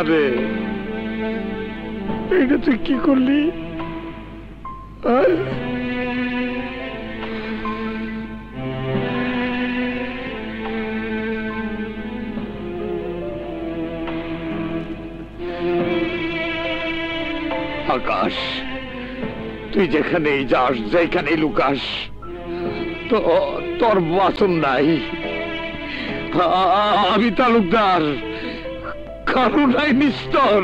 রে, এটা তুই কি করলি? আকাশ, তুই যেখানেই যাস, যেখানেই লুকাস, তোর বাসন নাই। আমি তালুকদার, কারো নাই নিস্তর।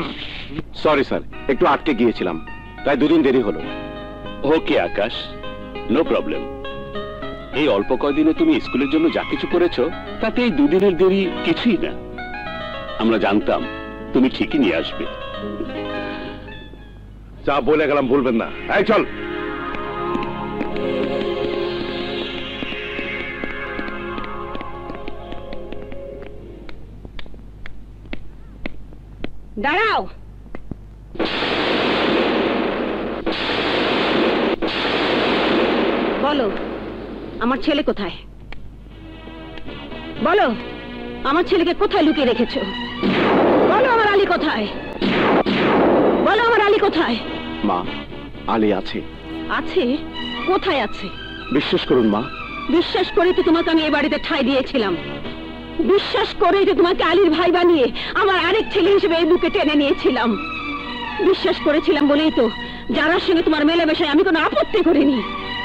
সরি স্যার, একটু আটকে গিয়েছিলাম, তাই দুদিন দেরি হলো। ওকে আকাশ, নো প্রবলেম। এই অল্প কয়দিনে তুমি স্কুলের জন্য যা কিছু করেছো, তাতে এই দুদিনের দেরি কিছুই না। আমরা জানতাম তুমি ঠিকই নিয়ে আসবে। যা বলে গেলাম ভুলবেন না। এই চল। দাঁড়াও। বলো আমার ছেলে কোথায়? বলো আমার ছেলেকে কোথায় লুকিয়ে রেখেছো? বলো আমার আলী কোথায়? বলো আমার আলী কোথায়? মা, আলী আছে। আছে? কোথায় আছে? বিশ্বাস করুন মা। বিশ্বাস করে তো তোমাকে আমি এই বাড়িতে ঠাঁই দিয়েছিলাম। বিশ্বাস করে তো তোমাকে আলীর ভাই বানিয়ে আমার আরেক ছেলে হিসেবে এই বুকে টেনে নিয়েছিলাম। বিশ্বাস করেছিলাম বলেই তো যারার সঙ্গে তোমার মেলামেশায় আমি কোনো আপত্তি করিনি।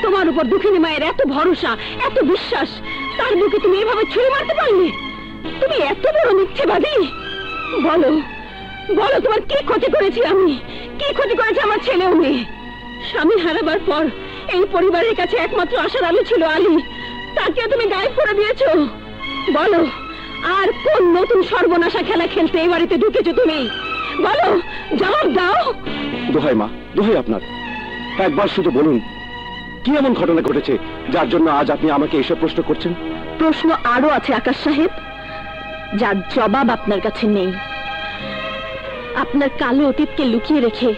তোমার উপর দুঃখিনী মায়ের এত ভরসা, এত বিশ্বাস, তার বুকে তুমি এভাবে ছুঁড়ে মারতে পারলে? তুমি এত বড় মিথ্যেবাদী। বলো বলো তোমার কি ক্ষতি করেছি আমি? কি ক্ষতি করেছে আমার ছেলে ও মেয়ে? স্বামী হারাবার পর এই পরিবারের কাছে একমাত্র আশার আলো ছিল আলী, তাকে তুমি গায়েব করে দিয়েছো। বলো আর কোন নতুন সর্বনাশা খেলা খেলতে এই বাড়িতে ঢুকেছো তুমি? বলো, জবাব দাও। দোহাই মা, দোহাই আপনার, একবার শুধু বলুন কি এমন ঘটনা ঘটেছে যার জন্য আজ আপনি আমাকে এইসব প্রশ্ন করছেন? প্রশ্ন আরো আছে আকাশ সাহেব, যার জবাব আপনার কাছে নেই। আপনার কালো অতীতকে লুকিয়ে রেখে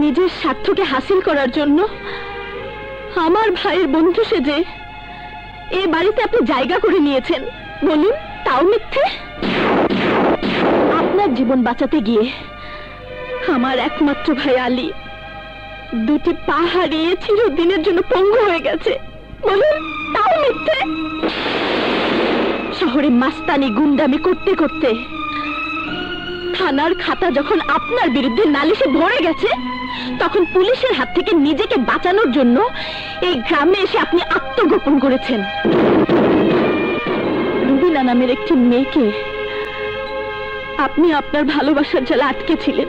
নিজের স্বার্থকে হাসিল করার জন্য আমার ভাইয়ের বন্ধু সেজে এই বাড়িতে আপনি জায়গা করে নিয়েছেন। বলুন, তাও মিথ্যে? আপনার জীবন বাঁচাতে গিয়ে আমার একমাত্র ভাই আলী দুটি পা হারিয়ে চিরদিনের জন্য পঙ্গু হয়ে গেছে। বলুন, তাও মিথ্যে? শহরে মাস্তানি গুন্ডামি করতে করতে থানার খাতা যখন আপনার বিরুদ্ধে নালিশে ভরে গেছে, তখন পুলিশের হাত থেকে নিজেকে বাঁচানোর জন্য এই গ্রামে এসে আপনি আত্মগোপন করেছেন। রুবিনা নামের একটি মেয়েকে আপনি আপনার ভালোবাসার জালে আটকেছিলেন,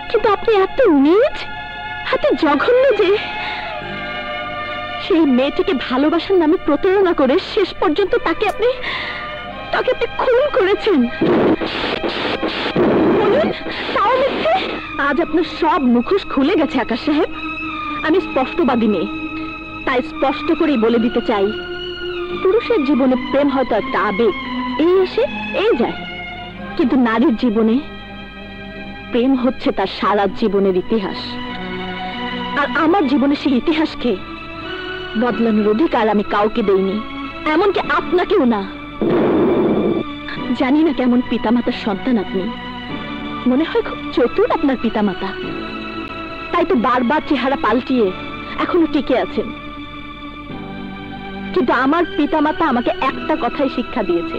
কিন্তু আপনি এত নীচ, এত জঘন্য যে সেই মেয়েটিকে ভালোবাসার নামে প্রতারণা করে শেষ পর্যন্ত তাকে আপনি খুন করেছেন। বলুন, তাও মিথ্যে? আজ আপনার সব মুখোশ খুলে গেছে আকাশ সাহেব। আমি স্পষ্টবাদী মেয়ে, তাই স্পষ্ট করেই বলে দিতে চাই, পুরুষের জীবনে প্রেম হয়তো একটা আবেগ, এই এসে এই যায়, কিন্তু নারীর জীবনে প্রেম হচ্ছে তার সারা জীবনের ইতিহাস। আর আমার জীবনে সেই ইতিহাসকে বদলানোর অধিকার আমি কাউকে দেইনি, এমনকি আপনাকেও না। জানি না কেমন পিতামাতার সন্তান আপনি, মনে হয় খুব চতুর আপনার পিতামাতা, তাই তো বারবার চেহারা পাল্টিয়ে এখনো টিকে আছেন। কিন্তু আমার পিতামাতা আমাকে একটা কথাই শিক্ষা দিয়েছে,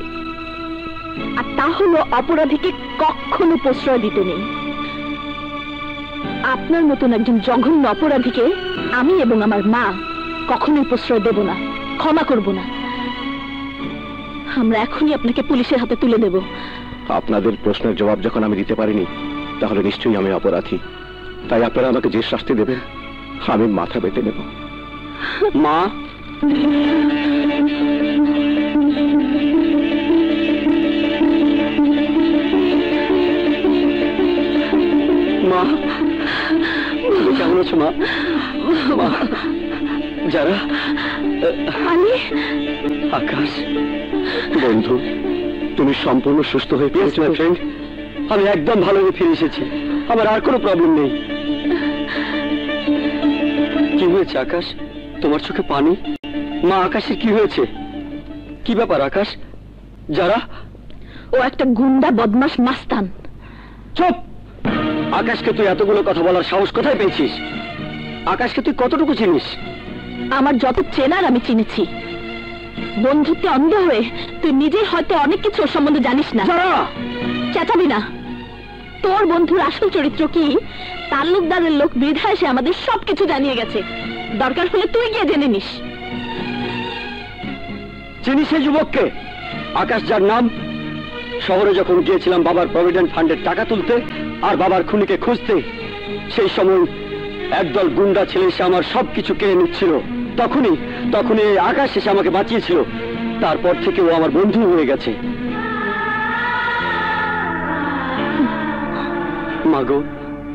আর তা হলো অপরাধীকে কখনো প্রশ্রয় দিতে নেই। আপনার মতন একজন জঘন্য অপরাধীকে আমি এবং আমার মা কখনোই প্রশ্রয় দেব না, ক্ষমা করব না। আমরা এখনই আপনাকে পুলিশের হাতে তুলে দেব। আপনাদের প্রশ্নের জবাব যখন আমি দিতে পারিনি, তাহলে নিশ্চয়ই আমি অপরাধী। তাই আপনারা আমাকে যে শাস্তি দেবেন আমি মাথা বেঁধে নেব। মা, মা কেমন আছো মা? মা, যারা আকাশ বন্ধু, তুমি সম্পূর্ণ সুস্থ হয়ে পেয়েছো? আমি একদম ভালো হয়ে ফিরে এসেছি, আমার আর কোনো প্রবলেম নেই। কি হয়েছে আকাশ? তোমার চোখে পানি? মা, আকাশের কি হয়েছে? কি ব্যাপার আকাশ? যারা ও একটা গুন্ডা বদমাশ মাস্তান। চুপ! আকাশকে তুই এতগুলো কথা বলার সাহস কোথায় পেয়েছিস? আকাশকে তুই কতটুকু চিনিস? আমার যত চেনার আমি চিনেছি। বন্ধুত্বে অন্ধ হয়ে তুই নিজেই হয়তো অনেক কিছু ওর সম্বন্ধে জানিস না। চেঁচাবি না। তোর বন্ধুর আসল চরিত্র কি তালুকদারের লোক বৃদ্ধা এসে আমাদের সবকিছু জানিয়ে গেছে। দরকার হলে তুই গিয়ে জেনে নিস। চিনিস সেই যুবককে? আকাশ, যার নাম শহরে যখন গিয়েছিলাম বাবার প্রভিডেন্ট ফান্ডের টাকা তুলতে আর বাবার খুনিকে খুঁজতে, সেই সময় একদল গুন্ডা ছেলে এসে আমার সবকিছু কেড়ে নিচ্ছিল। তখনই আকাশ এসে আমাকে বাঁচিয়েছিল। তারপর থেকে ও আমার বন্ধু হয়ে গেছে। মাগো,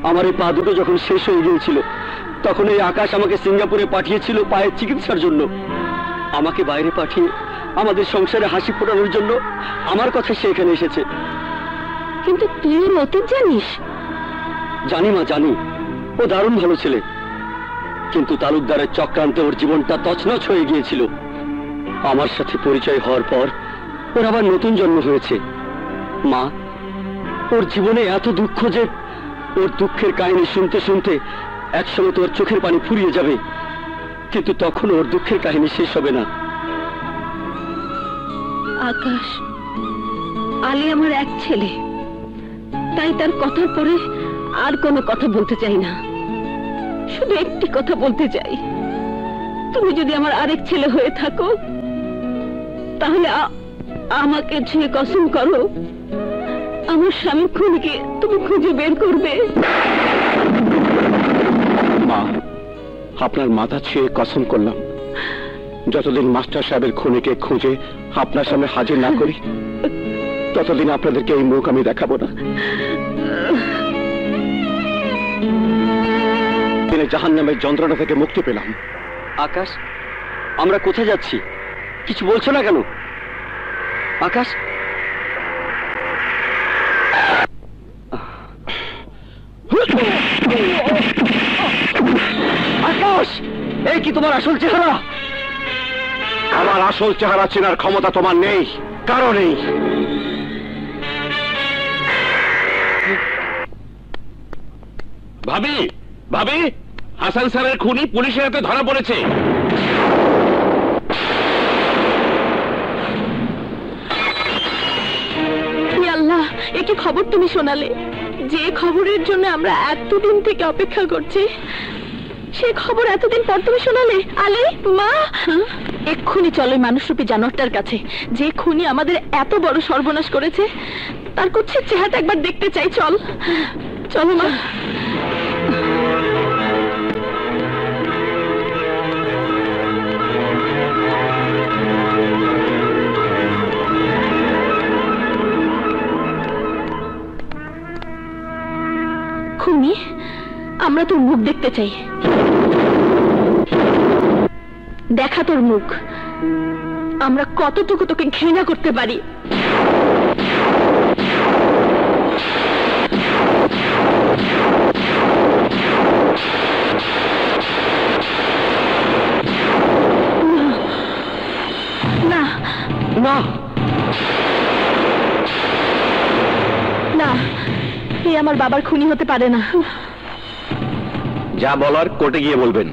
আমার এই পা দুটো যখন শেষ হয়ে গিয়েছিল তখন এই আকাশ আমাকে সিঙ্গাপুরে পাঠিয়েছিল পায়ের চিকিৎসার জন্য। আমাকে বাইরে পাঠিয়ে আমাদের সংসারে হাসি ফোটানোর জন্য আমার কথা সে এখানে এসেছে। কিন্তু তুই ওর অতীত জানিস? জানি মা, জানি। ও দারুণ ভালো ছেলে, কিন্তু তালুকদারের চক্রান্তে ওর জীবনটা তছনছ হয়ে গিয়েছিল। আমার সাথে পরিচয় হওয়ার পর ওর আবার নতুন জন্ম হয়েছে। মা, ওর জীবনে এত দুঃখ যে ওর দুঃখের কাহিনী শুনতে শুনতে একসময় তো ওর চোখের পানি ফুরিয়ে যাবে, কিন্তু তখন ওর দুঃখের কাহিনী শেষ হবে না। আকাশ, আলী আমার এক ছেলে, তাই তার কথার পরে আর কোনো কথা বলতে চাই না। শুধু একটি কথা বলতে চাই, তুমি যদি আমার আরেক ছেলে হয়ে থাকো তাহলে আমাকে ছুঁয়ে কসম করো আমার স্বামী খুনিকে তুমি খুঁজে বের করবে। মা, আপনার মাথা ছুঁয়ে কসম করলাম, যতদিন মাস্টার সাহেবের খুনিকে খুঁজে আপনার সামনে হাজির না করি ততদিন আপনাদেরকে এই মুখ আমি দেখাবো না। জাহান্নামের যন্ত্রণা থেকে মুক্তি পেলাম। আকাশ, আমরা কোথায় যাচ্ছি? কিছু বলছো না কেন? আকাশ, আকাশ, এই কি তোমার আসল চেহারা? আমার আসল চেহারা চেনার ক্ষমতা তোমার নেই, কারো নেই। ভাবি, ভাবি, হাসান স্যারের খুনি পুলিশের হাতে ধরা পড়েছে। আল্লাহ, এ কি খবর তুমি শোনালে? যে খবরের জন্য আমরা এতদিন থেকে অপেক্ষা করছি সে খবর এতদিন পর তুমি শোনালে। আলী, মা, এক্ষুনি চলো মানুষরূপী জানোয়ারটার কাছে। যে খুনি আমাদের এত বড় সর্বনাশ করেছে তার কুৎসিত চেহারাটা একবার দেখতে চাই। চল, চলো মা। খুনি, আমরা তোর মুখ দেখতে চাই। দেখা তোর মুখ, আমরা কতটুকু তোকে ঘৃণা করতে পারি। না না না, এ আমার বাবার খুনি হতে পারে না। যা বলার কোর্টে গিয়ে বলবেন।